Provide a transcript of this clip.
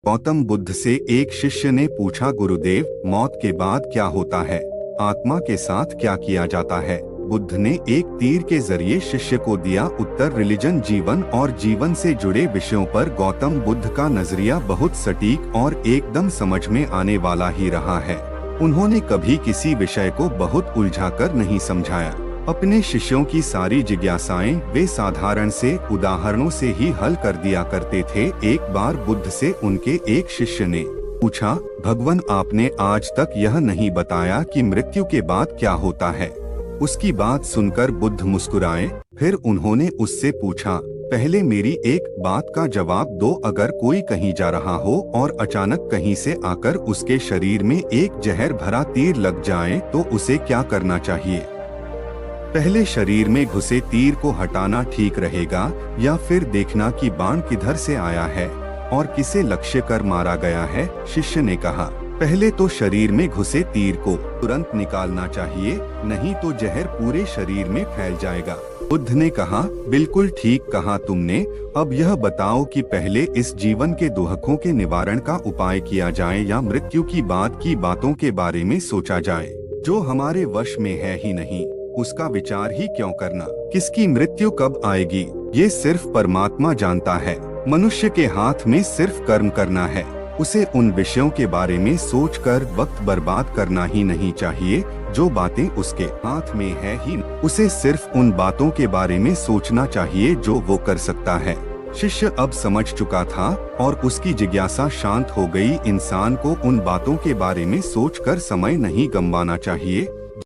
गौतम बुद्ध से एक शिष्य ने पूछा, गुरुदेव, मौत के बाद क्या होता है? आत्मा के साथ क्या किया जाता है? बुद्ध ने एक तीर के जरिए शिष्य को दिया उत्तर। रिलीजन, जीवन और जीवन से जुड़े विषयों पर गौतम बुद्ध का नजरिया बहुत सटीक और एकदम समझ में आने वाला ही रहा है। उन्होंने कभी किसी विषय को बहुत उलझाकर नहीं समझाया। अपने शिष्यों की सारी जिज्ञासाएं वे साधारण से उदाहरणों से ही हल कर दिया करते थे। एक बार बुद्ध से उनके एक शिष्य ने पूछा, भगवान, आपने आज तक यह नहीं बताया कि मृत्यु के बाद क्या होता है। उसकी बात सुनकर बुद्ध मुस्कुराए। फिर उन्होंने उससे पूछा, पहले मेरी एक बात का जवाब दो। अगर कोई कहीं जा रहा हो और अचानक कहीं से आकर उसके शरीर में एक जहर भरा तीर लग जाए तो उसे क्या करना चाहिए? पहले शरीर में घुसे तीर को हटाना ठीक रहेगा या फिर देखना कि बाण किधर से आया है और किसे लक्ष्य कर मारा गया है? शिष्य ने कहा, पहले तो शरीर में घुसे तीर को तुरंत निकालना चाहिए, नहीं तो जहर पूरे शरीर में फैल जाएगा। बुद्ध ने कहा, बिल्कुल ठीक कहा तुमने। अब यह बताओ कि पहले इस जीवन के दुखों के निवारण का उपाय किया जाए या मृत्यु की बाद की बातों के बारे में सोचा जाए जो हमारे वश में है ही नहीं, उसका विचार ही क्यों करना? किसकी मृत्यु कब आएगी ये सिर्फ परमात्मा जानता है। मनुष्य के हाथ में सिर्फ कर्म करना है। उसे उन विषयों के बारे में सोचकर वक्त बर्बाद करना ही नहीं चाहिए जो बातें उसके हाथ में है ही। उसे सिर्फ उन बातों के बारे में सोचना चाहिए जो वो कर सकता है। शिष्य अब समझ चुका था और उसकी जिज्ञासा शांत हो गई। इंसान को उन बातों के बारे में सोचकर समय नहीं गंवाना चाहिए